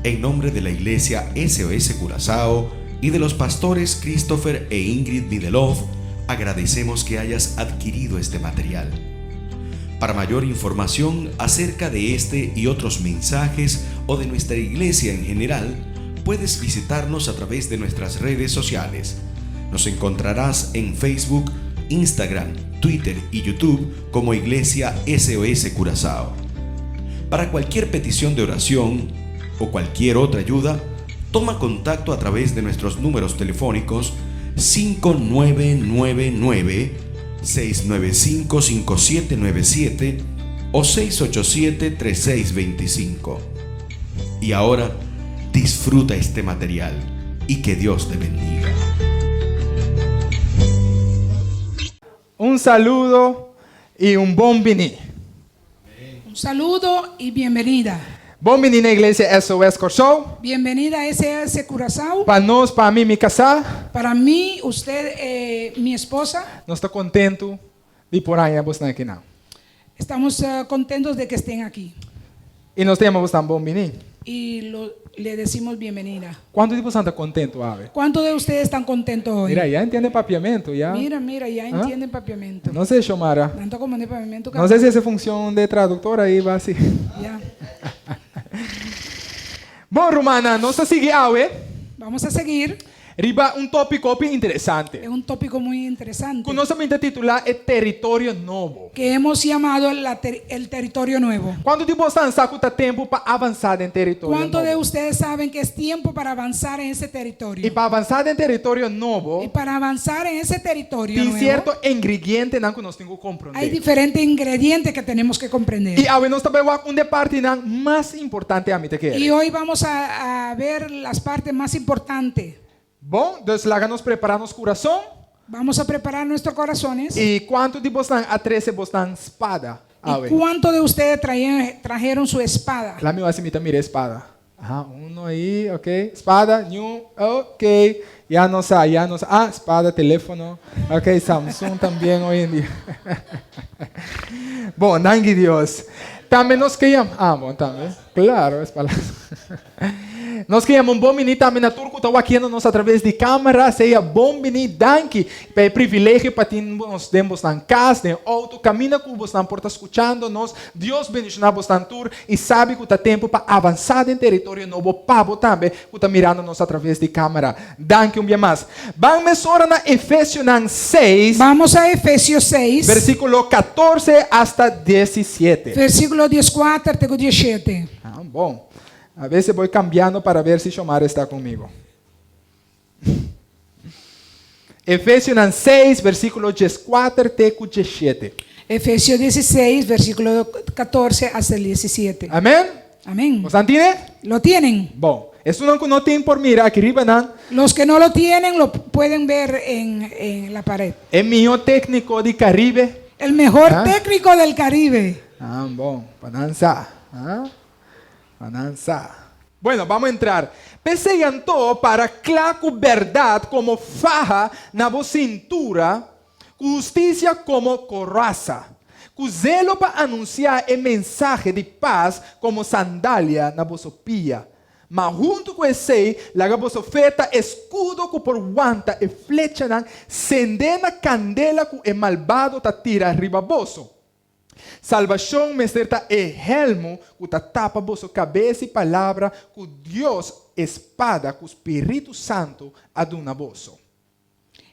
En nombre de la Iglesia SOS Curazao y de los pastores Christopher e Ingrid Midelov, agradecemos que hayas adquirido este material. Para mayor información acerca de este y otros mensajes o de nuestra iglesia en general, puedes visitarnos a través de nuestras redes sociales. Nos encontrarás en Facebook, Instagram, Twitter y YouTube como Iglesia SOS Curazao. Para cualquier petición de oración o cualquier otra ayuda, toma contacto a través de nuestros números telefónicos 5999-695-5797 o 687-3625. Y ahora, disfruta este material y que Dios te bendiga. Un saludo y un bombini. Un saludo y bienvenida. Bombini na igreja SOS Curazao. Bienvenida a SOS Curazao. Para nós, para mim, me casar. Para mí, usted, mi esposa, Nós estamos contentos de por aí você aqui não. estamos contentos de que estén aquí. E nós temos você bombini. Y le decimos bienvenida. Quanto de você está contento, Ave? ¿Cuántos de ustedes están contentos hoy? Mira, já entende papiamento, já. Mira, ya entienden papiamento. Não sei, Xomara. Tanto como de papiamento. Não sei se essa função de tradutor aí vai assim. Ya. Bom, Romana, nós seguimos, Vamos a seguir. riba tópico interessante. Es un tópico muy interesante Que nós vamos titular é território novo. que hemos llamado el territorio nuevo. Quanto de você está tempo para avançar em território ¿Cuántos de novo? ustedes saben que es tiempo para avanzar en ese territorio? E para avançar em território novo, Y para avanzar en ese territorio tem nuevo, certo ingrediente que nós temos que hay compreender. diferentes ingredientes que tenemos que comprender. E agora nós também vamos de parte mais importante a mim te quer. Y hoy vamos a ver las partes más importantes. Bom, então láganos preparar nosso coração. Vamos a preparar nuestros corazones. E quanto de você atrece você espada? ¿Y cuántos de ustedes trajeron su espada? Lá meu assim mira espada. Ajá, uno aí, ok. Espada, ok. Já não sai. Ah, espada, telefone. Ok, Samsung também hoje em dia. Bom, dangue Deus. Também nós queríamos. Ah, bom, também. Claro, es para. Nós queríamos um bom menino também na turco, estava aqui nós através de câmera, seja bom menino, danke, é privilégio para nós demos na casa, no auto, caminha com você, por estar escutando nós, Deus bendicionar você na tour e sabe que está tempo para avançar em território novo, pavo também, que está mirando nós através de câmera. Danke dia mais. Vamos agora na Efésios 6. Vamos a Efesios 6, Versículo 14 hasta 17. versículo 14 até 17. Ah, bom. A veces voy cambiando para ver si Xomara está conmigo. Efesios 6, versículo 14 até 17. Efesios 16, versículo 14 hasta el 17. Amém? Amén. ¿Vos entienden? ¿Lo tienen? Bom, isso não tem por mirar aqui arriba, não. Los que no lo tienen lo pueden ver en la pared. É meu técnico de Caribe. El mejor técnico del Caribe. Ah, bom, para dançar. Bueno, vamos a entrar. Pensando para claro verdade como faja na vossa cintura, justiça como coraça, com zelo para anunciar a mensagem de paz como sandália na vossa pia. Mas junto com esse, laga vossa oferta escudo que por guanta e flecha nan, cendena candela que o malvado ta tira arriba vosso. Salvação me certa é helmo que tapa vossa cabeça e palavra que Deus espada que o Espírito Santo aduna vosso.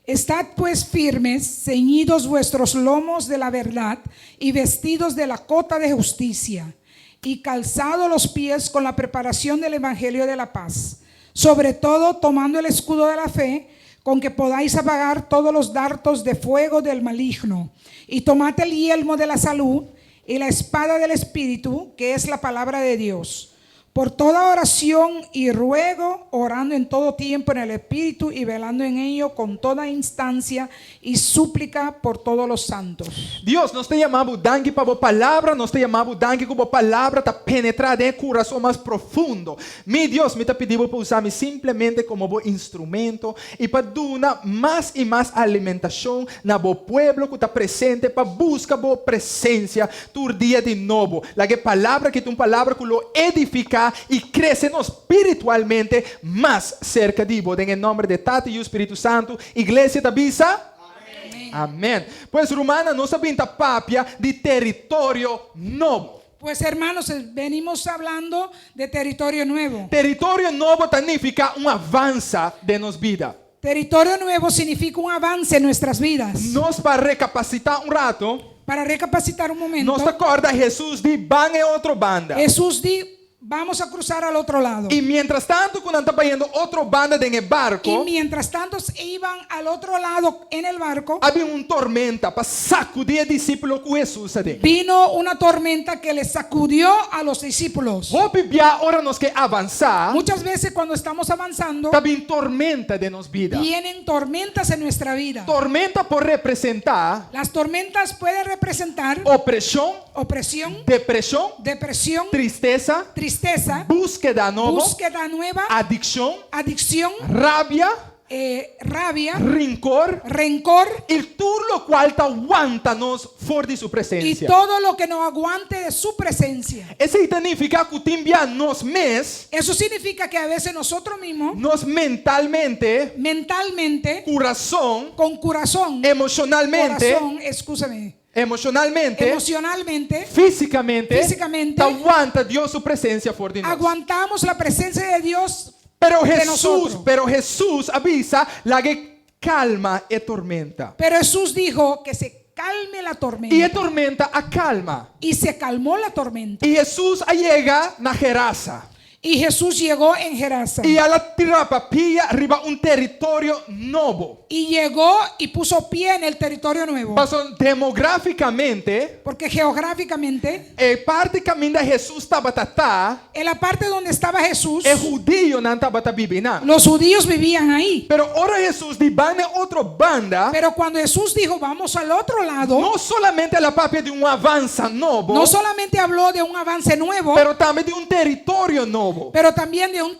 Estad pues firmes, ceñidos vuestros lomos de la verdad y vestidos de la cota de justicia y calzados los pies con la preparación del evangelio de la paz, sobre todo tomando el escudo de la fe con que podáis apagar todos los dardos de fuego del maligno, y tomad el yelmo de la salud y la espada del Espíritu, que es la palabra de Dios. Por toda oración y ruego, orando en todo tiempo en el Espíritu y velando en ello con toda instancia y súplica por todos los santos. Deus, nós te chamamos dangue para a palavra, nós te chamamos dangue como a palavra está penetrada em coração mais profundo. Meu Deus, me está pedindo para usar-me simplesmente como um instrumento e para dar mais e mais alimentação na bo pueblo que está presente para buscar boa presença todo dia de novo. La que palavra que é uma palavra que lo edifica edificar y crecernos espiritualmente más cerca de vos. En el nombre de Tati y Espíritu Santo, iglesia te avisa. Amén. Pues Romana nos pinta papia de territorio nuevo. Pues hermanos, venimos hablando de territorio nuevo. Territorio nuevo significa un avance de nos vida. Territorio nuevo significa un avance en nuestras vidas. Nos para recapacitar un rato. Para recapacitar un momento, Nos acorda Jesús de van en otra banda. Jesús dijo, vamos a cruzar al otro lado. Y mientras tanto, cuando estaba yendo otra banda en el barco, Y mientras tanto iban al otro lado en el barco, había una tormenta para sacudir al discípulo con Jesús. vino una tormenta que les sacudió a los discípulos. Hoy ya ahora nos que avanzar. Muchas veces cuando estamos avanzando, También tormenta de nos vida. vienen tormentas en nuestra vida. Tormenta por representar Las tormentas pueden representar opresión, opresión, depresión, depresión, tristeza, tristeza, búsqueda nueva, búsqueda nueva, adicción, adicción, rabia, rabia, rencor, rencor y todo lo cual te aguanta nos fuera de su y presencia. todo lo que nos aguante de su presencia. Eso significa que timbia nos mes, Eso significa que a veces nosotros mismos, nos mentalmente, mentalmente, corazón, con corazón, emocionalmente, emocionalmente, emocionalmente, físicamente, físicamente, te aguanta Dios su presencia fuera de nos. aguantamos la presencia de Dios. Pero de Jesús, nosotros. pero Jesús avisa la que calma y tormenta. Pero Jesús dijo que se calme la tormenta. Y tormenta acalma. Y se calmó la tormenta. Y Jesús llega na Gerasa. Y Jesús llegó en Gerasa. Y a la tirapapilla arriba un territorio nuevo. Y llegó y puso pie en el territorio nuevo. Pasó demográficamente, Porque geográficamente, prácticamente Jesús estaba tatá, en la parte donde estaba Jesús, el judío no estaba viviendo. los judíos vivían ahí. Pero ahora Jesús divane otra banda, Pero cuando Jesús dijo vamos al otro lado, no solamente a la papia de un avance nuevo, no solamente habló de un avance nuevo, pero también de un territorio nuevo. pero también de un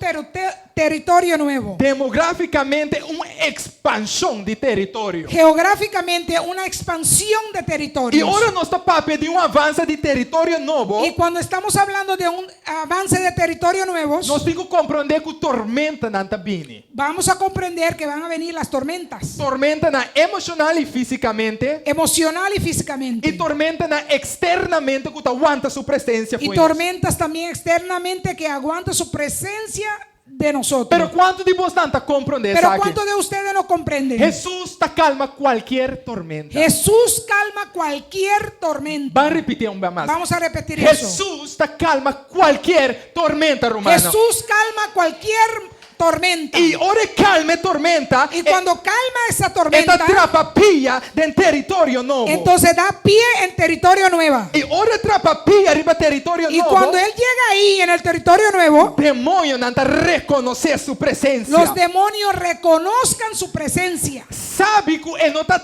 territorio nuevo. Demográficamente una expansión de territorio. Geográficamente una expansión de Y territorios. ahora nuestra papia de un avance de territorio nuevo, Y cuando estamos hablando de un avance de territorio nuevos, nos tengo que comprender que tormenta nanta vini. vamos a comprender que van a venir las tormentas, Tormenta na emocional y físicamente, emocional y y físicamente. tormenta na externamente que aguanta su presencia. Y fuera. tormentas también externamente que aguantan su presencia de nosotros. Pero ¿cuánto de vos tanta comprender? Pero saque? ¿cuántos de ustedes no comprenden? Jesús te calma cualquier tormenta. Jesús calma cualquier tormenta. Van a repetir un vez más. Vamos a repetir eso. Jesús te calma cualquier tormenta, romano. Jesús calma cualquier tormenta. Y ahora calme tormenta. Y cuando calma esa Esta tormenta, trapapilla del territorio nuevo. entonces da pie en territorio nuevo. Y ahora trapapilla arriba territorio Y nuevo. cuando él llega ahí en el territorio nuevo, Demonio nanta reconocer su presencia. los demonios reconozcan su presencia. Sabe que él no está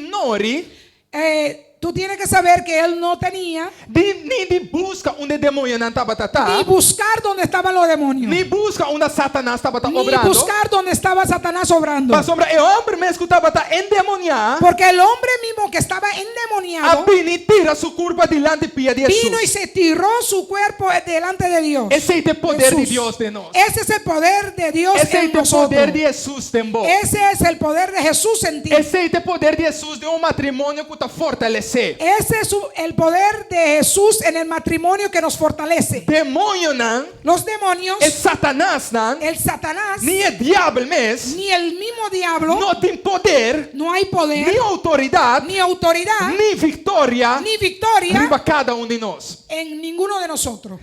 nori Tú tienes que saber que él no tenía ni de busca onde demonio não estava ni buscar dónde estaban los demonios, ni busca onde Satanás estava ni obrando. buscar dónde estaba Satanás obrando. Mas sombra, o homem mesmo estava endemoniado. Porque el hombre mismo que estaba endemoniado Vini tira su curva delante pia de vino y Jesus. se tiró su cuerpo delante de Dios. Esse é o poder de Jesús. Deus de nós. Ese es el poder de Dios Esse é en o nosotros. poder de Jesus em vós. Ese es el poder de Jesús en ti. Esse é o poder de Jesus de matrimônio que está fortalecer. Ese es el poder de Jesús en el matrimonio que nos fortalece. Demônio não, Los demonios, é Satanás não, el Satanás, nem é diabo mesmo. ni el mismo diablo, Não tem poder, no hay poder, nem autoridade, ni autoridad, nem vitória ni victoria arriba cada um de nós. en ninguno de nosotros.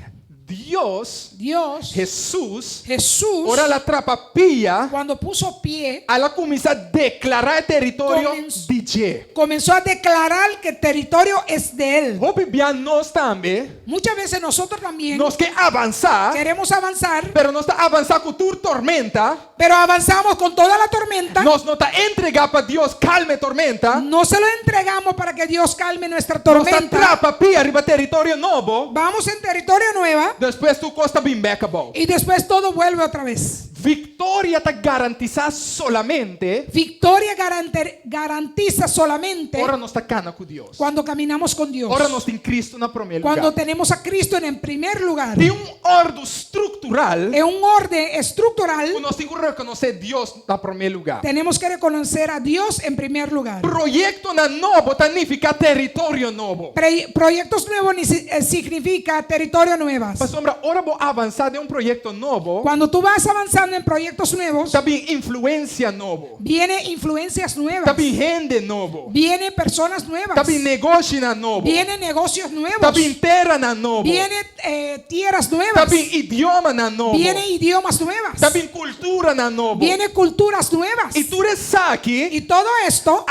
Dios, Dios, Jesús, Jesús, ora la trapapia, cuando puso pie, ela começa a declarar território de Je. comenzó a declarar que el territorio es de él. Hope bia nós também, Muchas veces nosotros también nós quer avançar, queremos avanzar, pero nós está avançar com tu tormenta, pero avanzamos con toda la tormenta. nós não está entregar para Deus calme tormenta, No se lo entregamos para que Dios calme nuestra nós está tormenta. trapapia arriba território novo, Vamos en territorio nueva depois tu costa bem becabo. y después todo vuelve otra vez. Victoria está garantizada solamente. Victoria garantiza solamente Ora nós está cana com Deus. cuando caminamos con Dios. Ora nós tem Cristo na primeiro Cuando lugar. tenemos a Cristo en el primer lugar. Tem ordem estrutural. En un orden estructural, Nós temos que reconhecer Deus na primeiro lugar. tenemos que reconocer a Dios en primer lugar. Projeto na novo significa território novo. Proyectos nuevos significa territorio nuevas. Pastor, ora vou avançar de projeto novo. Cuando tú vas avanzando en proyectos nuevos, Também influência novo. viene influencias nuevas, Também rende novo. viene personas nuevas, Também negócio na novo. viene negocios nuevos, Também terra na novo. viene tierras nuevas, Também idioma na novo. viene idiomas nuevas, Também cultura na novo. viene culturas nuevas. E tu aqui Y todo esto,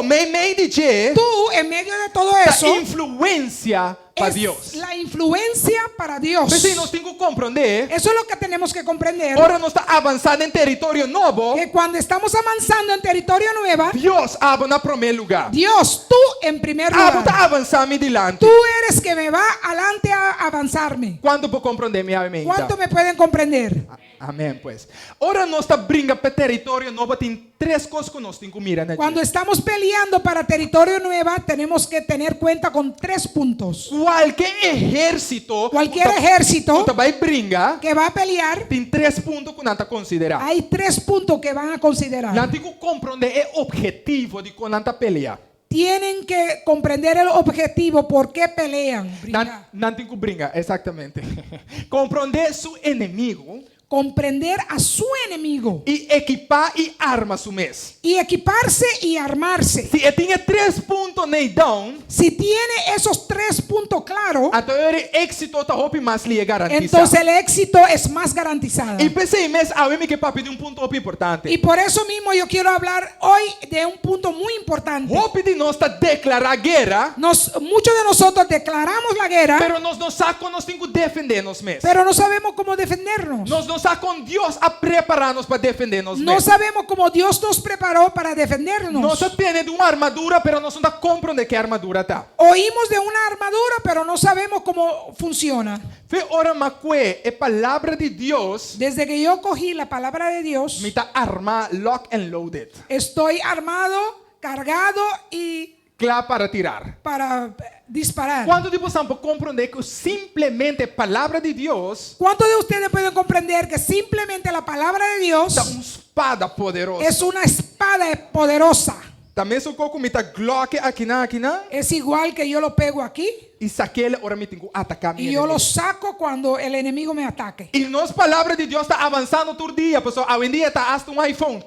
meio de que tú en medio de todo da eso, influência para es Deus. la influencia para Dios. Mas nós temos que compreender. Eso es lo que tenemos que comprender. Ora nós está avançando em território novo. Que cuando estamos avanzando en territorio nuevo, Deus abre na primeiro lugar. Dios, tú en primer Abo lugar, está avançando dilante. tú eres que me va adelante a avanzarme. Quando vou compreender minha mente? ¿Cuánto me pueden comprender? Amém, pues. Ora nós está briga para território novo, tem três coisas que nós temos que mirar. Cuando estamos peleando para territorio nuevo, tenemos que tener cuenta con 3 puntos. Qualquer exército, Cualquier ejército que vai brigar, que va a pelear, tem 3 pontos que nós está considerar. hay 3 puntos que van a considerar. Nós temos que compreender o objetivo de quando nós pelea. Tienen que comprender el objetivo, por qué pelean. Nós temos que brigar, exatamente. Compreender seu inimigo. Comprender a su enemigo E equipar e arma su mês. y equiparse y armarse. Se eu tinha 3 pontos neidão, Si tiene esos 3 puntos claros, até o êxito está roupa mais lhe garantizado. entonces el éxito es más garantizado. E pensei mês, a mim que papi de ponto importante. Y por eso mismo yo quiero hablar hoy de un punto muy importante. Roupa de nós está declarar guerra, Muchos de nosotros declaramos la guerra, pero nós não sabemos nós temos que defender-nos mês. pero no sabemos cómo defendernos. Nós não sabemos com Deus a preparar-nos para defender-nos No mês. sabemos cómo Dios nos preparó para defendernos. Nós temos uma armadura, pero nós não compreendemos que armadura está. Oímos de una armadura, pero no sabemos cómo funciona. Fe ora macue, é palavra de Deus, Desde que yo cogí la palabra de Dios, me está armar, lock and loaded. estoy armado, cargado y Claro para tirar. para disparar. Quando tipo sampo compreender que simplesmente palavra de Deus ¿Cuántos de ustedes pueden comprender que simplemente la palabra de Dios é uma espada poderosa? es una espada poderosa? Também sou com me tá Glock aqui na Es igual que yo lo pego aquí e saquele ora me tenho que atacar y yo lo saco cuando el enemigo me ataque. E nós palavra de Deus está avançando todo dia, pessoal. Hoje em dia está hasta um iPhone,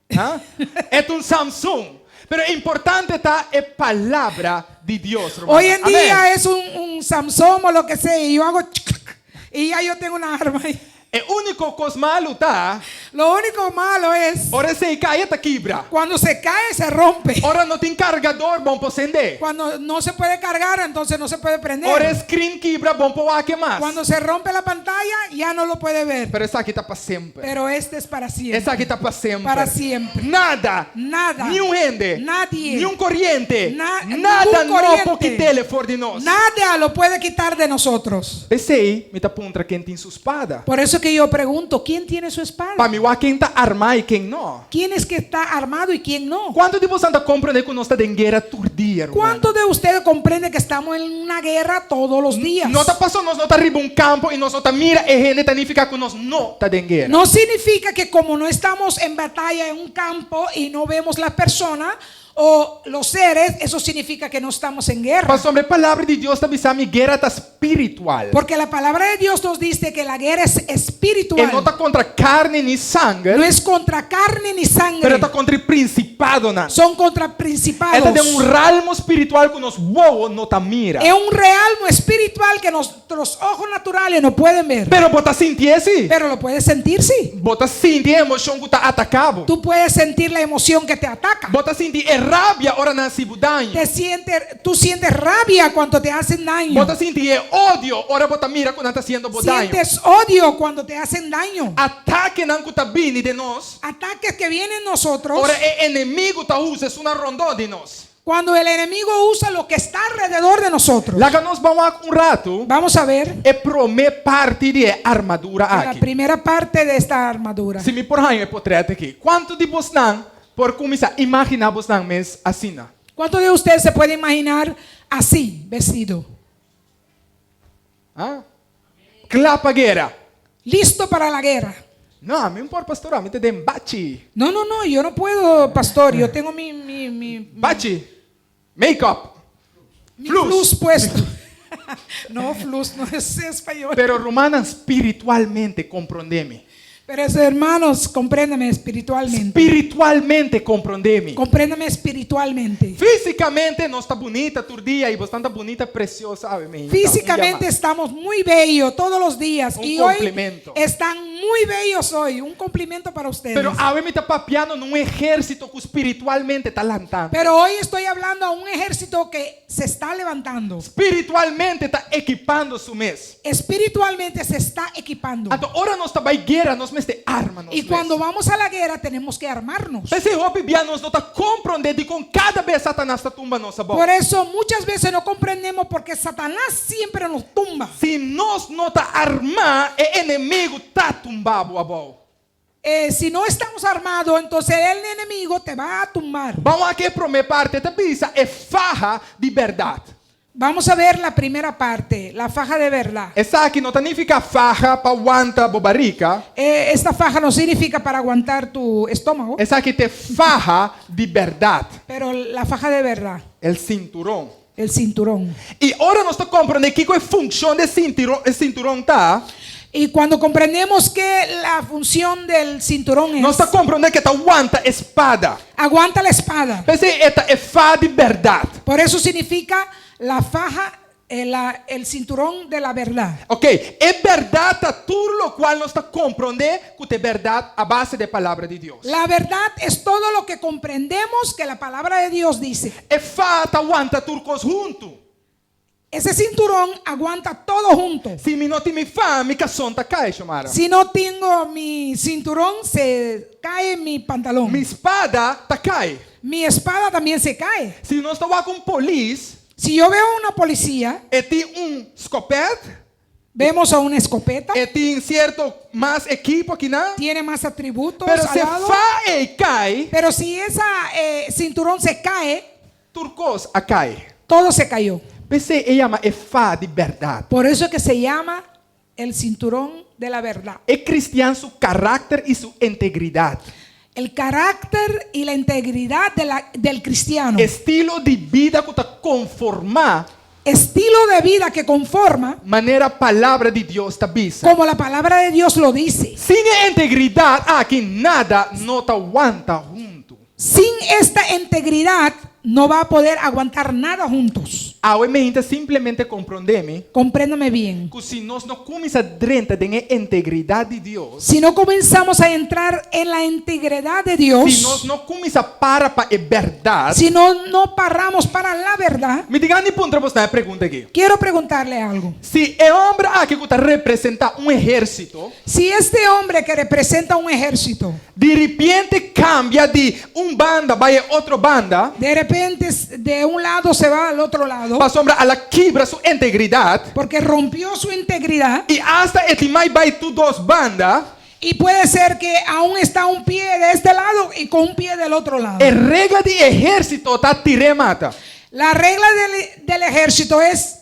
é um Samsung. Pero importante está é palavra de Deus. Hermano. Hoy en día Amén. es un Samsung o lo que sea y yo hago y ya yo tengo una arma ahí. É único coisa malo tá. Lo único malo es Ora se cai tá quebra. cuando se cae se rompe. Ora não tem carregador bom para acender. Cuando no se puede cargar, entonces no se puede prender. Ora screen quebra bom para que mais. Cuando se rompe la pantalla, ya no lo puede ver. Pero essa aqui tá para sempre. Pero este es para siempre. Essa aqui tá para sempre. Para siempre. Nada. Nada. Nenhum rende. Nadie. Nenhum corriente. Ningún Nada não corriente. pode quitar fora de nós. Nada lo puede quitar de nosotros. Pensei, me tá contra quem tem sua espada. Por eso que yo pregunto, ¿quién tiene su espada? Para mim, quem tá armado e quem não. ¿Quién es que está armado y quién no? Quanto de vocês anda compreender que nós está em guerra todo dia, irmão? ¿Cuántos de ustedes comprenden que estamos en una guerra todos los días? Não está passando, nós não está arriba um campo e nós não está mira e gente significa que nós não está em guerra. No significa que como no estamos en batalla en un campo y no vemos la persona o los seres, eso significa que no estamos en guerra. Pastor, a palavra de Deus está avisando que guerra está espiritual. Porque la palabra de Dios nos dice que la guerra es Ele não espiritual. está contra carne nem sangue, No es contra carne ni mas sangre. está contra principado, não. Son contra Ele principados. tem realmo espiritual que nós não tá mira. Es un realmo espiritual que nuestros ojos naturales no pueden ver. Pero bota sentir esse? Pero lo puedes sentir, sí. Bota sentir a emoção que está atacado. Tú puedes sentir la emoción que te ataca. Bota sentir rabia ora na cibudanha. Tú sientes rabia cuando te hacen daño. Bota sentir ódio ora bota mira quando está sendo bodanho. Sientes odio cuando te hacen daño. Ataque não está vindo de nós. Ataques que vienen nosotros. Ora é inimigo tá usa uma rondó de nós. Cuando el enemigo usa lo que está alrededor de nosotros. Lá nós vamos um rato. Vamos a ver É primeira parte de armadura la aqui. primera parte de esta armadura. Se me por aí é portreto aqui. Quanto de vocês não por começar a imaginar vocês não mes assim? ¿Cuántos de ustedes se pueden imaginar así, vestido? Ah? Clapa guerra. Listo para la guerra. Não, a mim por pastor, a mim te dem bate. No, yo no puedo, pastor. Yo tengo mi Bate. Make-up. flus puesto. No, flus no es español. Pero romana espiritualmente compreendeme. Pero hermanos, compréndame espiritualmente. Espiritualmente compreendeme. Compréndame espiritualmente. Fisicamente não está bonita todo dia e você está bonita, preciosa, sabe? Físicamente estamos muy bellos todos los días. Un Y complemento. hoy están muy bellos hoy. Un complemento para ustedes. Pero a mim está papiando num exército que espiritualmente está levantando. Pero hoy estoy hablando a un ejército que se está levantando. Espiritualmente está equipando su mês. Espiritualmente se está equipando. Então, ora nós está vai guerra, nós mês de arma. Y cuando vamos a la guerra tenemos que armarnos. Esse roupa bia nós não está compreendendo de com cada vez Satanás está tumba nossa boca. Por eso muchas veces no comprendemos porque Satanás siempre nos tumba. Se nós não está armar, o inimigo está tumbado a boca. Si no estamos armados, entonces el enemigo te va a tumbar. Vamos aqui para a primeira parte, esta pisa é farra de verdade. Vamos a ver la primera parte, la faja de verdad. Essa aqui não significa farra para aguentar bobarica. Esta faja no significa para aguantar tu estómago, Essa aqui tem farra de verdade. pero la faja de verdad, El cinturão. el cinturón. E ora nós estamos compreendendo que qual é a função do cinturão tá. Y cuando comprendemos que la función del cinturón Nós es estamos compreendendo que tá aguenta espada. aguanta la espada, Pense, esta é farra de verdade. por eso significa la faja, el cinturón de la verdad. Ok, é verdade tá tudo lo qual nós estamos compreendendo que é verdade a base da palavra de Deus. La verdad es todo lo que comprendemos que la palabra de Dios dice. É farra tá aguenta tudo junto. Ese cinturón aguanta todo junto. Se me não tem me fã, me cação tá cai, chamara. Si no tengo mi cinturón, se cae mi pantalón. Minha espada tá cai. Mi espada también se cae. Se nós estamos com polícia, Si yo veo a una policía, e tem escopete, vemos a una escopeta, e tem certo mais equipo aqui, não? tiene más atributos Pero al se lado. fa e cai, Pero si esa cinturón se cae, turcos a cai. todo se cayó. Pensei, llama é fa de verdade. Por eso es que se llama el cinturón de la verdad. É cristiano su caráter e su integridade. El carácter y la integridad del cristiano. Estilo de vida que está conformar Estilo de vida que conforma maneira a palavra de Deus está bisa. como la palabra de Dios lo dice. Sem a integridade, aqui nada não te aguenta junto. Sin esta integridad no va a poder aguantar nada juntos. A mente simplesmente compreende-me Compréndame bien. que se nós não começamos dentro da integridade de Deus, Si no comenzamos a entrar en la integridad de Dios, se nós não começamos para a verdade, si no paramos para la verdad, me diga, nem ponto você a pergunta aqui. quiero preguntarle algo. Se é homem aqui que representa exército, Si este hombre que representa un ejército, de repente cambia de banda vai a outra banda, de repente de un lado se va al otro lado, para sombra ela quebra sua integridade porque rompió su integridad, e hasta ele mais vai tu dos bandas, y puede ser que aún está un pie de este lado y con un pie del otro lado. a regra de exército tá tire mata. La regla del ejército es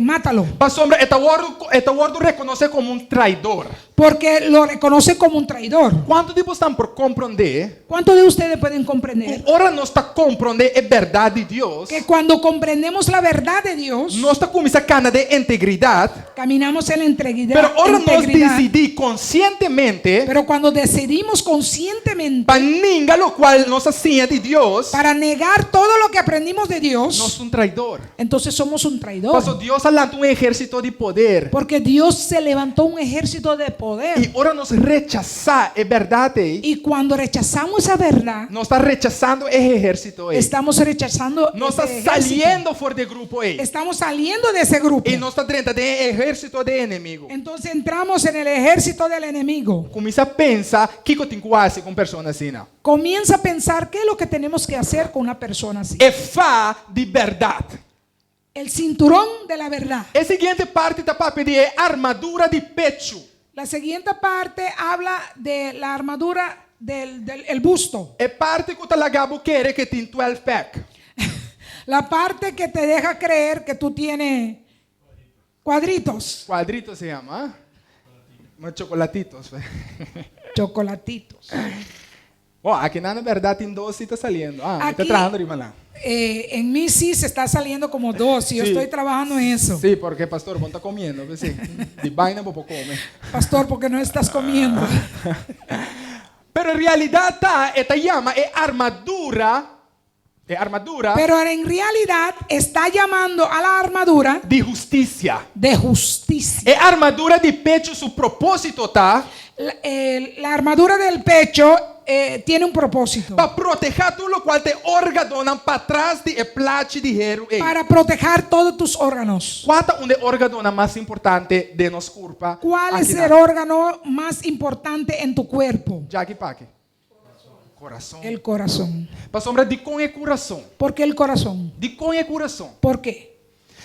mátalo, Para sombra esta word reconoce como traidor. porque lo reconoce como un traidor. Quanto de vocês estão por compreender? ¿Cuántos de ustedes pueden comprender Ora nós está compreender a verdade de Deus, que cuando comprendemos la verdad de Dios, nós está começando a cana de integridade, caminamos en la integridad? pero ora nós integridad, decidir conscientemente pero cuando decidimos conscientemente para ninguém lo qual nós assim de Deus, para negar todo lo que aprendimos de Dios, nós traidor. entonces somos un traidor. Pastor, Deus alanta exército de poder. Porque Dios se levantó un ejército de poder. poder. E ora nós rechazar a verdade aí, Y cuando rechazamos esa verdad, nós está rechazando esse exército aí. estamos rechazando Nós está ese ejército. saindo fora do grupo aí. Estamos saliendo de ese grupo. E nós está dentro do exército do inimigo. Entonces entramos en el ejército del enemigo. Começa a pensar o que eu tenho que fazer com pessoas assim. Não. Comienza a pensar qué es lo que tenemos que hacer con una persona así. É fá de verdade. El cinturón de la verdad. A seguinte parte está para pedir é armadura de pecho. La siguiente parte habla de la armadura del el busto. É parte que o talagabo quer que tem 12 pack. La parte que te deja creer que tú tienes cuadritos, Quadrito se chama, mas chocolatitos. chocolatitos. Oh, aqui na verdade tem 12 e está saliendo. Ah, me está Aqui- trabajando de maná. En mí sí se está saliendo como dos y yo Sí. estoy trabajando en eso. Sí, porque pastor, vos está comiendo. Pues, sí. De vaina vos come. Pastor, porque no estás comiendo. Pero en realidad esta llama es armadura. Es armadura Pero en realidad está llamando a la armadura de justicia. de justicia. Es armadura de pecho, su propósito está La armadura del pecho tiene un propósito. para proteger todo lo cual te orgadonan para atrás de place de hero. Para proteger todos tus órganos. ¿Cuál es un orgadona más importante de nos curpa? ¿Cuál es Aqui el na- órgano más importante en tu cuerpo? Jackie Paque. Coração. El corazón. Para sombra de com é coração. ¿Por qué el corazón? De com é coração. ¿Por qué?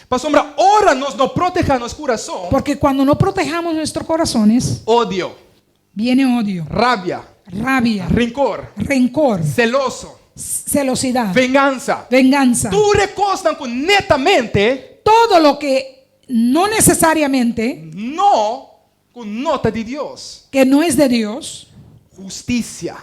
Para sombra, ora nos não proteja nos coração. Porque cuando no protejamos nuestros corazones, Odio, viene odio, rabia, rabia, rencor, rencor, celoso, celosidad, vengança. venganza. Tu recostam com netamente Todo lo que no necesariamente, não com nota de Deus. que no es de Dios, Justiça.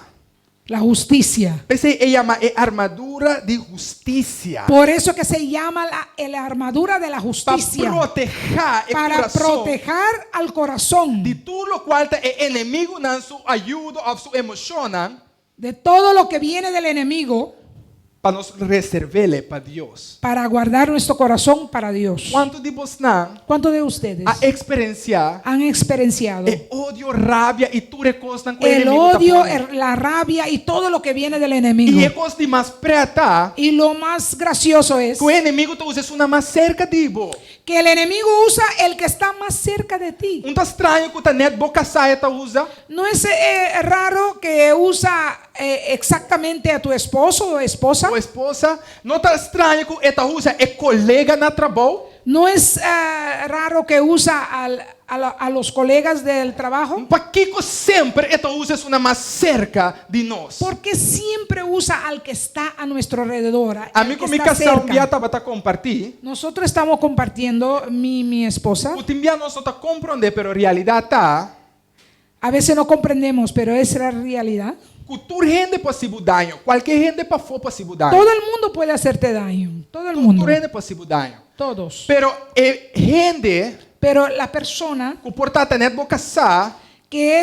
la justicia. Pensei, ela chama é armadura de justiça. Por eso que se llama la armadura de la Para justicia. proteger o Para coração proteger al corazón de tudo o qual é inimigo na sua ajuda ou sua emoção, de todo lo que viene del enemigo, para nos reservarle para Deus. para guardar nuestro corazón para Dios. Quanto de vos não ¿Cuántos de ustedes a experienciar han experienciado odio, rabia e tu recostam com el inimigo tá odio, por aí. la rabia y todo lo que viene del E enemigo? é coisa de mais preta Y lo más gracioso es que o inimigo te usa uma mais cerca de vos. que el enemigo usa el que está más cerca de ti. Tá estranho que o net boca saia te usa. No es raro que usa exactamente a tu esposo o esposa. Ou esposa. Não tá estranho que esta usa é colega na trabalho. No es raro que usa a los colegas del trabajo. Para que sempre esta usa é uma mais cerca de nós. Porque siempre usa al que está a nuestro alrededor. A al mí que com minha está casal cerca. já estava a compartilhar. Nosotros estamos compartiendo, mi esposa. O timbia não está compreender, pero realidade tá A veces no comprendemos, pero es la realidad. cultura gente possível daño. Qualquer gente para for possível daño. Todo el mundo puede hacerte daño. Todo el mundo. Cultura gente possível daño. Todos. Pero gente Pero la persona que por estar net boca sa, que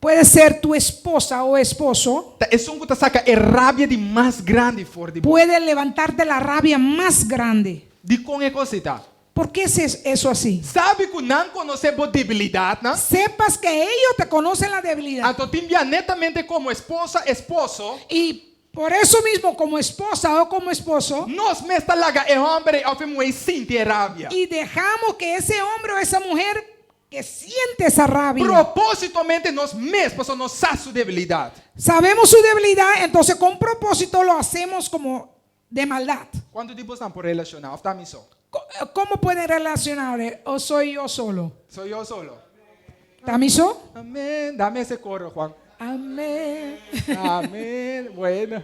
puede ser tu esposa o esposo, é um que saca é rabia de mais grande for de puede levantarte la rabia más grande. de com é cosita. ¿Por qué es eso así? Sabe que não conhece a debilidade, né? Sepas que ellos te conocen la debilidad. Então timbia netamente como esposa, esposo. Y por eso mismo, como esposa o como esposo, Nós mesmo laga é homem ou mulher sente rabia. y dejamos que ese hombre o esa mujer que siente esa rabia, Propositalmente nós mesmos nós sabe sua debilidade. sabemos su debilidad, entonces con propósito lo hacemos como de maldad. Quando de vocês estão por relacionar, ou tá missão? ¿Cómo pueden relacionar? ¿O soy yo solo? Sou eu solo. ¿Tamiso? Amém. Dame esse coro, Juan. Amén. Amém. Bueno.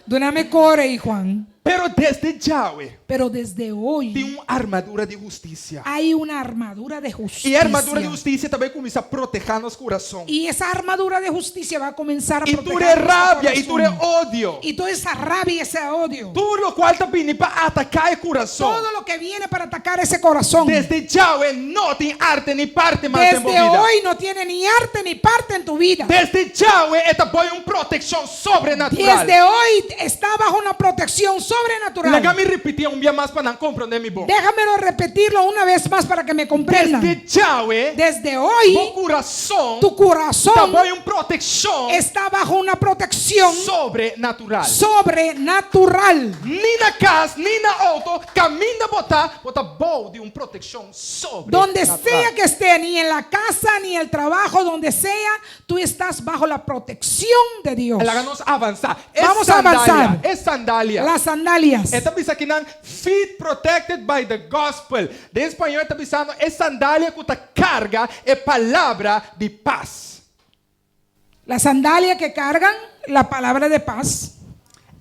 Dame core, Juan. Pero desde Yahweh Pero desde hoy tem uma armadura de justiça. hay una armadura de justicia. E a armadura de justiça também começa a proteger nosso coração. Y esa armadura de justicia va a comenzar a E proteger tu é nuestro rabia, e tu é corazón. ódio. Y toda esa rabia y ese odio, Tudo o qual também para atacar o coração. todo lo que viene para atacar ese corazón, Desde Yahweh não tem arte nem parte mais desde envolvida. hoy no tiene ni arte ni parte en tu vida. Desde Yahweh esta põe uma proteção sobrenatural. Desde hoy está bajo una protección sobrenatural. Legami repetir un día más para não compreender mi boca. Déjamelo repetirlo una vez más para que me comprendan. Desde Yahweh, Desde hoy, o coração tu corazón também uma proteção está bajo una protección sobrenatural. sobrenatural. Ni na casa, ni na auto, caminha bota bom de uma proteção Donde sobrenatural. sea que esté, ni en la casa, ni el trabajo, donde sea, tú estás bajo la protección de Dios. Ela nos avançar. Vamos a avançar. É sandália. Las sandalias. Está pensando que não feet protected by the gospel. De espanhol está pensando é sandália que ta carga é palavra de paz. La sandalia que cargan la palabra de paz.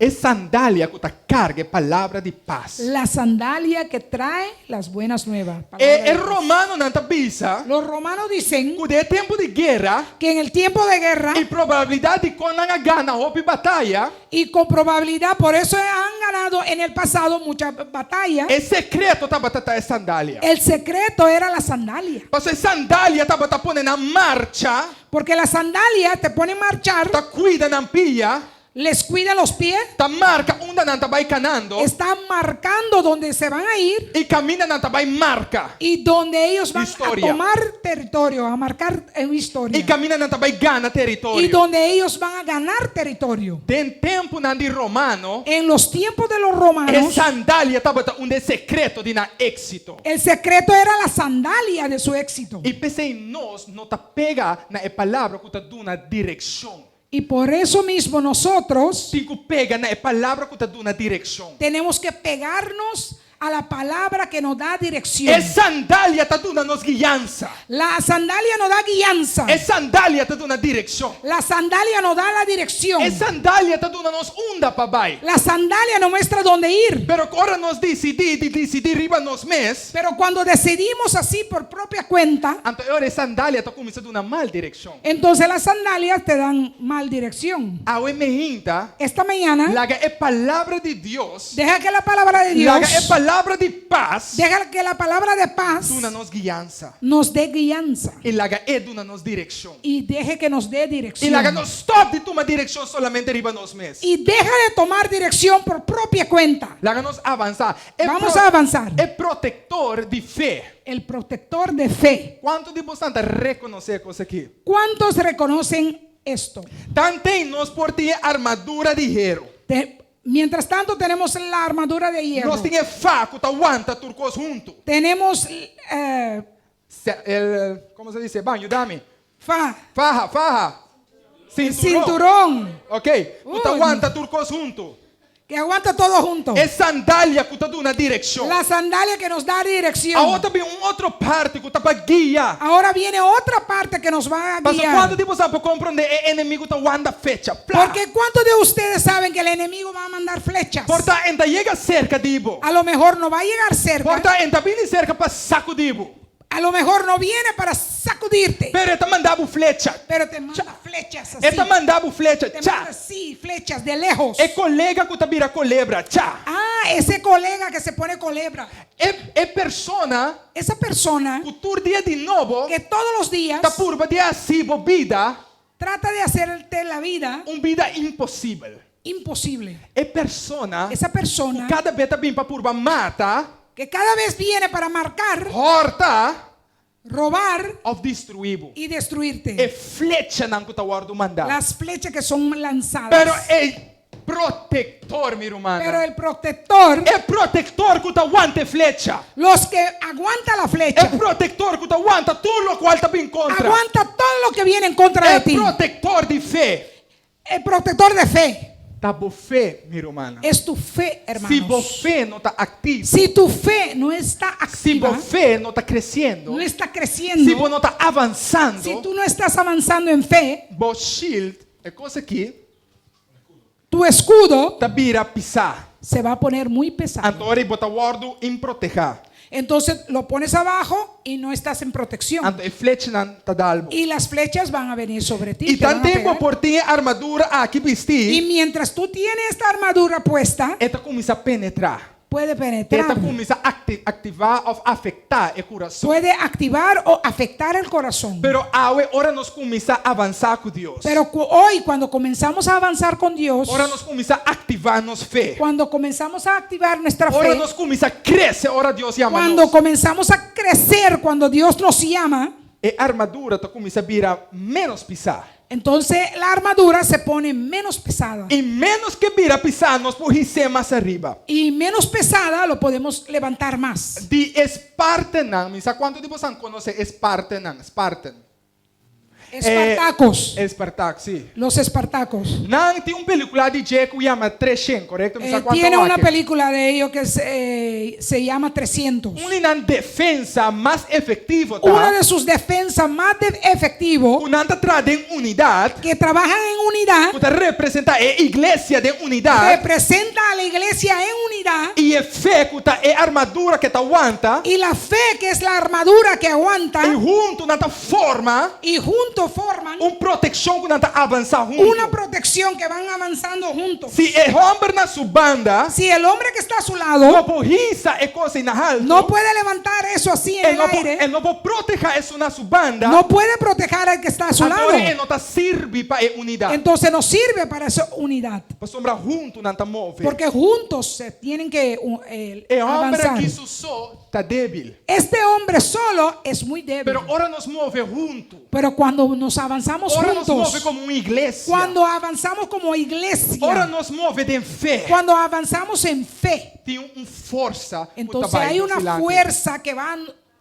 É sandália que ta carga é palavra de paz. La sandalia que trae las buenas nuevas. Palabra É de paz. romano não está pensando Los romanos dicen que de tempo de guerra que en el tiempo de guerra e probabilidade de quando não ganha houve batalha, y con probabilidad, por eso han ganado en el pasado muchas batallas. é secreto tá batata é sandália. El secreto era la sandalia. Porque sandália tá bata pondo na marcha, Porque la sandalia te pone en marchar, tá cuida na pia, les cuida los pies, tá marca onde não tá vai canando está marcando donde se van a ir e camina não tá vai marca. y donde ellos van Historia. a tomar territorio, a marcar historia. E camina não tá vai gana Y território. donde ellos van a ganar territorio. Tem tempo não de romano, En los tiempos de los é romanos, sandália tá bata onde secreto de na êxito. el secreto era la sandalia de su éxito. E pensei nós não tá pega na palavra que tá dando direção. Y por eso mismo nosotros Cinco pega na palavra que tá dando direção. tenemos que pegarnos a la palabra que nos da dirección. É sandália tá dando nos guiança. La sandalia nos da guianza. É sandália tá dando direção. La sandalia nos da la dirección. É sandália tá dando nos onda para vai. La sandalia nos muestra dónde ir. Pero agora nós decidir riba nos mês. Pero cuando decidimos así por propia cuenta, Então agora sandália tá começando uma mal direção. entonces las sandalias te dan mal dirección. A emergência, Esta mañana, laga é palavra de Deus. deja que la palabra de Dios, Laga é palavra de paz. deja que la palabra de paz Duna nos guiança. nos dé guianza E laga é duna nos direção. y deje que nos dé E dirección. laga nos stop de tomar direção solamente riba nos mês. Y deja de tomar dirección por propia cuenta. Laga nos avançar. Vamos a avanzar. É protector de fé. El protector de fe. Quanto de vocês reconhecer coisa aqui? ¿Cuántos reconocen esto? Também nós por ter armadura de hierro. Mientras tanto tenemos la armadura de hierro. Nós temos faco, tá aguanta turcos junto. Tenemos Como se diz? Banho, dame. fa, Farra. el cinturón Ok. Uy. Tá aguanta turcos junto. que aguanta todo junto. É sandália que tá dando uma direção. La sandalia que nos da A dirección. outra vem outra parte que tá para guiar. Ahora viene otra parte que nos va a Mas guiar. quando tipo sabe compreender é inimigo tá wanda fecha. Porque ¿cuántos de ustedes saben que el enemigo va a mandar flechas? Porta ainda chega cerca dibo. A lo mejor no va a llegar cerca. Porta ainda viene cerca para saco dibo. A lo mejor no viene para sacudirte. Pero tá mandando flecha. Pero te manda flechas así. Tá mandando flecha. Te Tchá. manda así, flechas de lejos. É colega que tá vira culebra. Tchá. Ah, ese colega que se pone culebra. É persona Esa persona que tur dia de novo que todos los días tá purba de assim vida, trata de hacerte la vida vida impossível. imposible. É persona Esa persona cada vez tá bem para purba mata, que cada vez viene para marcar, horta robar of destruir. y destruirte. É flecha não que tá guardo mandar. Las flechas que son lanzadas. Pero é protector, mi hermana. Pero el protector, É protector que tá aguante flecha. los que aguanta la É flecha, protector que tá aguanta tudo lo qual tá bem contra. aguanta todo lo que viene en contra É de ti. protector de fé. El protector de fe Tá boa fé, minha irmã. es tu fe, Se hermanos. você não está ativo, Si tu fe no está se activa, você não está crescendo, no está se creciendo, você não está avançando, si tú no estás avanzando en fe, o shield é coisa aqui, tu escudo tá vira pisar. se va a poner muy pesado. Agora ele bota guardo em proteger. Entonces lo pones abajo y no estás en protección. Então, flecha não está dalbo. Y las flechas van a venir sobre ti. E te van tanto a tempo pegar. por ter armadura aqui Y vestir, mientras tú tienes esta armadura puesta, ela começa a penetrar. puede penetrar, Esta comienza a ativar ou afetar o coração. puede activar o afectar el corazón. Pero ahora nós começa a avançar com Deus. Pero hoy, cuando comenzamos a avanzar con Dios, Ora nós começa a activar nossa fé. cuando comenzamos a activar nuestra Ora fe, nós começa a crescer, ora Deus chama cuando nós. comenzamos a crecer, cuando Dios nos llama, E a armadura começa a virar menos pisar. entonces la armadura se pone menos pesada. E menos que vira pisar, nós podemos ser mais arriba. Y menos pesada lo podemos levantar más. De Espartanan, sabe quanto de vocês conhecem Espartanan? Spartan. Espartacos. Espartaco, sim. Los Espartacos. Não, tem película de Jack que chama 300, correto? Tiene una película de ellos que se llama 300. Uma defesa mais efetiva, Una tá? de sus defensas más efectivo Quando trazem unidade, que trabajan en unidad, que representa a igreja de unidade, representa a la iglesia en unidad, e fé que é armadura que aguanta, y la fe, que es la armadura que aguanta, e junto nata forma y juntos forman proteção que nata avançar junto. una protección que van avanzando juntos. Se o homem na sua banda Si el hombre que está a su não lado porrisa e coisa na alto, no puede levantar eso así en el ele aire, não pode proteger isso na sua banda, no puede proteger al que está a su lado, agora ele não tá serve para a unidade. entonces no sirve para esa unidad, Para sombra junto nata move. porque juntos se tienen que E o homem avanzar. que isso só tá débil. Este hombre solo es muy débil, Pero ora nos move junto. pero cuando nos avanzamos Ora nos move juntos, como uma igreja. cuando avanzamos como iglesia, Ora nos move de fé. cuando avanzamos en fe, Tem força. que entonces tá hay una delante. fuerza que va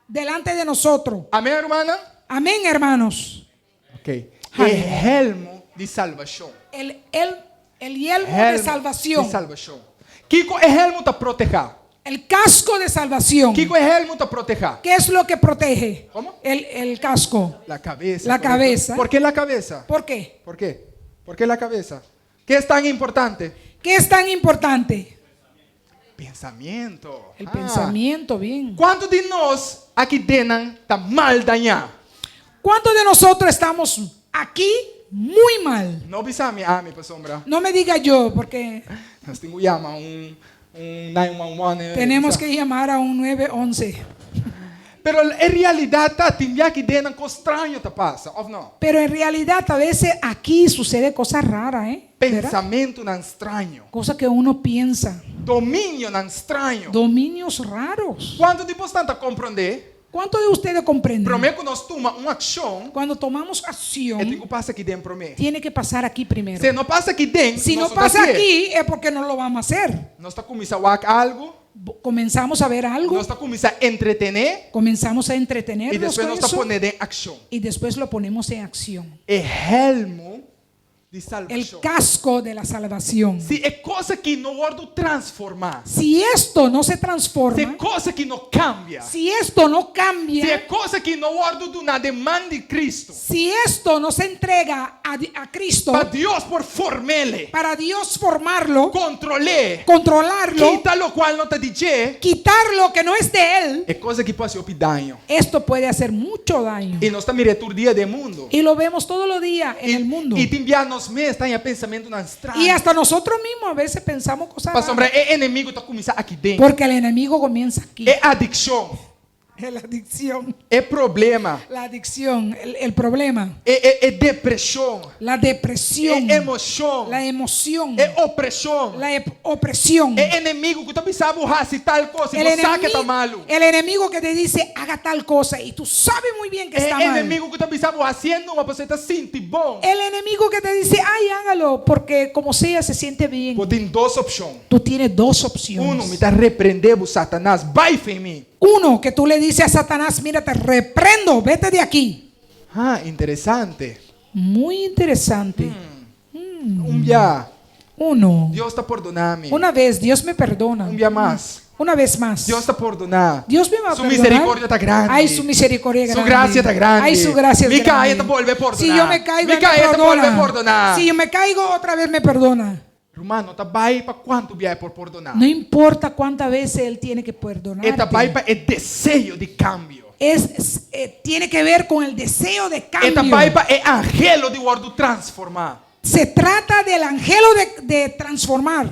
delante de nosotros. Amém, hermana? Amén, hermanos. Ok. Aleluya. É helmo de salvação. El yelmo de Helmo salvación, de salvação. Kiko é helmo para proteger. el casco de salvación. Kiko é helmo para proteger. ¿Qué es lo que protege? ¿Cómo? El casco. La cabeza. La correcto. cabeza. ¿Por qué la cabeza? ¿Por qué? ¿Por qué? ¿Por qué la cabeza? ¿Qué es tan importante? ¿Qué es tan importante? Pensamiento. El pensamiento, bien. ¿Cuántos de nós aqui dentro está mal dañado? ¿Cuántos de nosotros estamos aquí muy mal? Não precisa me ame para sombra. No me diga yo, porque Nós temos que chamar 911. tenemos que llamar a un 911. Pero en realidad tá tem aqui dentro coisa estranha tá passa, ou não? Pero en realidad a veces aquí sucede cosas raras, ¿eh? ¿Verdad? Pensamento não estranho, Cosas que uno piensa. domínio não estranho. Dominios raros. Quando depois tenta compreender, ¿Cuántos de ustedes comprenden? primeiro que nós toma uma ação, Cuando tomamos é tem acción, que passar aqui dentro primeiro. tiene que pasar aquí primero. Se não passa aqui dentro, Si no nós pasa aquí es porque no lo vamos a hacer. nós está começando a algo, Comenzamos a ver algo, nós está começando a entretener comenzamos a e entretenernos depois con nós está eso pondo em ação. y después lo ponemos en acción. É helmo de El salvação. casco de la salvación. Se é coisa que não pode transformar, Si esto no se se é transforma, coisa que não cambia, si esto no se é cambia, coisa que não pode do na demanda de Cristo, si esto no se entrega a Cristo para Deus por formele, para Dios formarlo, controlar, controlarlo, quita lo qual não te dice, quitar lo que no es de Él, é coisa que pode ser daño. esto puede hacer mucho daño. E nós estamos mirando dia do mundo. Y lo vemos todos los días en el mundo. E tem dia nós mesmos está em pensamento não estranho. Y hasta nosotros mismos a veces pensamos cosas Para sombra, raras. é inimigo está começando aqui dentro. Porque el enemigo comienza aquí. É adicção, La adicción. é problema, La adicción, el problema. é depressão, La depresión. é emoção, La emoción. é opressão. La opresión. É inimigo que está pensando burrar se tal coisa e você sabe que está malo. el enemigo que te dice haga tal cosa y tú sabes muy bien que está É mal. inimigo que está pensando burrar haciendo uma pessoa está sentindo bom. El enemigo que te dice ay hágalo porque como sea se siente bien. Pô, tem duas opções. Tú tienes dos opciones. Um, me está repreendendo Satanás, vai em mim. Uno, que tú le dices a Satanás, mira, te reprendo, vete de aquí. Ah, interessante. Muy interesante. Dia, Uno. Deus está perdonando. Una vez, Dios me perdona. Dia mais. Una vez más. Deus está perdonando. Dios me va a Su perdonar. misericórdia está grande. Ay, su misericordia es Su grande. gracia está grande. Ay, su gracia es Me grande. cae, te vuelve a perdonar. Si yo me caigo, Me él cae, te perdona. vuelve a perdonar. Si yo me caigo, otra vez me perdona. Romano, tá vai para quanto vier por perdonar? No importa cuántas veces Él tiene que perdonar. Esta vai para o desejo de cambio. Tiene que ver con el deseo de Esta cambio. vai para o angelo de guardo transformar. Se trata del angelo de transformar.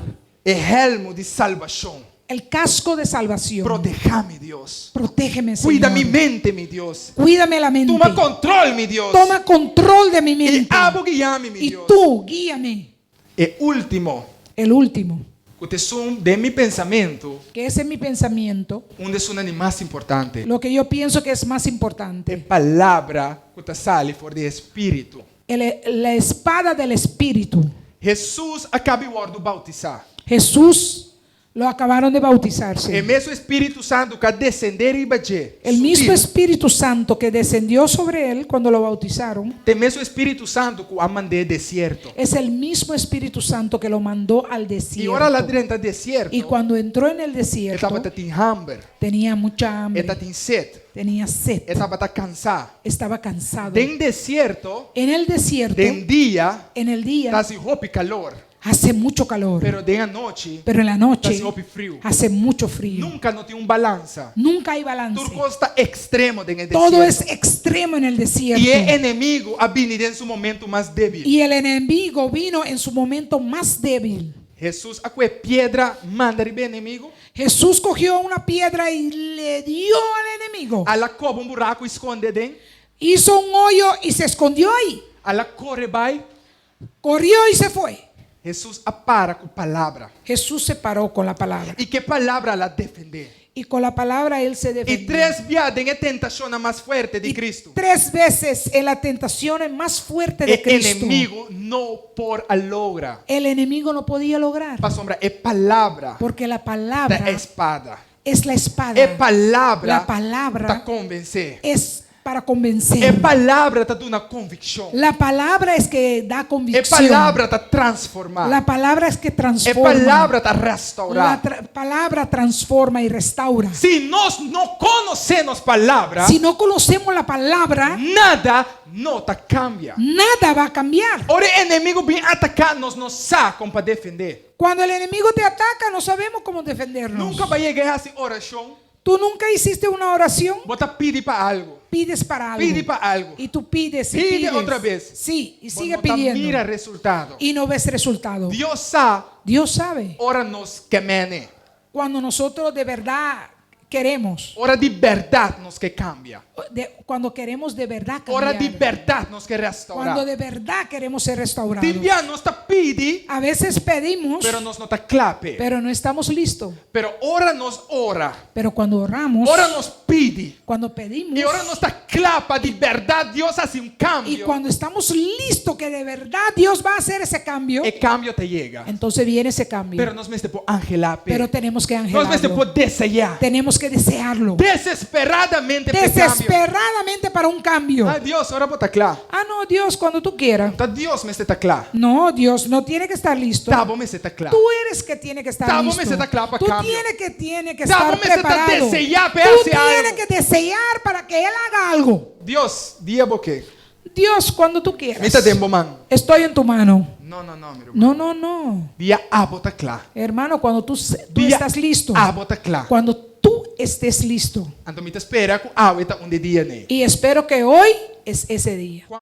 É helmo de salvação. El casco de salvación. Protejame, Dios. Protégeme, Señor. Cuida mi mente, mi Dios. Cuídame la mente. Toma control, mi Dios. Toma control de mi Y mente. abo guiame, mi Y Dios. tú, guíame. E último, El último, que son de mi pensamiento, que ese es mi pensamiento, onde sono más importante. lo que yo pienso que es más importante. Palavra que sale for de espírito. La espada del Espíritu. Jesus acabou de bautizar. Jesús lo acabaron de bautizarse. É mesmo Espírito Santo que descender e bater. El mismo Espíritu Santo que descendió sobre él cuando lo bautizaron Tem mesmo Espírito Santo que a mandou deserto. es el mismo Espíritu Santo que lo mandó al E ora lá desierto. dentro do deserto, Y cuando entró en el ele desierto, estava em hambre, tenía mucha ele hambre, estava em sede, tenía sed, ele estava cansado. estaba cansado. Dem deserto, En el desierto, dem dia, en el día, está roupa e calor. hace mucho calor, Pero de noite, pero en la noche está roupa e frio. hace mucho frío. Nunca não tem balança. Nunca hay balance. Turco está extremo en el Todo es desierto. extremo en el desierto. E o enemigo ha venido em seu momento mais débil. Y el enemigo vino en su momento más débil. Jesus, a qué piedra manda o inimigo? Jesús cogió una piedra y le dio al enemigo. A la cova buraco esconde dentro. Hizo un hoyo y se escondió ahí. A la corre vai. Corrió y se fue. Jesus apara com palavra. Jesús se paró con la palabra. E que palavra la defender? Y con la palabra él se E defendió. 3 vezes em tentação mais forte de Y Cristo. 3 veces en la tentación más fuerte de E Cristo, inimigo não por a logra. el enemigo no podía lograr. Para sombra, é palavra Porque la da palabra espada. es la espada. É palavra La palabra para convencer. es para É convencer. palavra para dar uma convicção. La palabra es que da É convicción. palavra para transformar. La palabra es que É transforma. palavra para La restaurar. palabra transforma y restaura. Se nós não conhecemos palavra, Si no conocemos la palabra, nada nota cambia. nada va a cambiar. Ora, o inimigo vem atacar, nós não sabemos para defender. Cuando el enemigo te ataca, no sabemos cómo defendernos. Nunca vai chegar assim, oração, Tú nunca hiciste una oración, bota pedir para algo. pides para algo. Pide para algo. Y tú pides y Pide pides. otra vez. Sí, y sigue Bota pidiendo. mira resultado. Y no ves resultado. Deus sabe, Dios sabe. ora nos quemene. Cuando nosotros de verdad queremos, Ora de verdade nos que cambia. cuando queremos de verdad Ora de cambiar, verdade nos que cuando restaurar. de verdad queremos ser restaurados. Tibia nos está pidi, A veces pedimos, pero nos nota clape. pero no estamos listos. Pero ora nos ora. Pero cuando oramos, Ora nos pide. cuando pedimos, E ora nos está clapa de verdade. Deus faz um y cambio. cuando estamos listos que de verdad Dios va a hacer ese cambio, E cambio te chega. entonces viene ese cambio. Pero nós mesmo por angelape. Pero tenemos que Nós mesmo anhelarlo. por desejar. Tenemos que desearlo. Desesperadamente por cambio. Desesperadamente para un cambio. Ah, Deus, ora bota claro. Ah, no, Dios, cuando tú quieras. Tá Deus me está claro. No, Dios no tiene que estar listo. Tá bom, me está claro. Tú eres que tiene que estar Tá bom, listo. mas você tá claro para Tú cambio. tiene que Tá estar bom, mas você tá preparado. desejar para Tú hacer tienes algo. que desear para que Él haga algo. Deus, dia boque. Dios, cuando tú quieras. Me tá tempo, man. Estoy en tu mano. Não, meu irmão. No, no, no. Dia a bota claro. Hermano, cuando tú Dia estás listo. a bota claro. Cuando tú estés listo. Então me espera com a eta dia né. Y espero que hoy es ese día.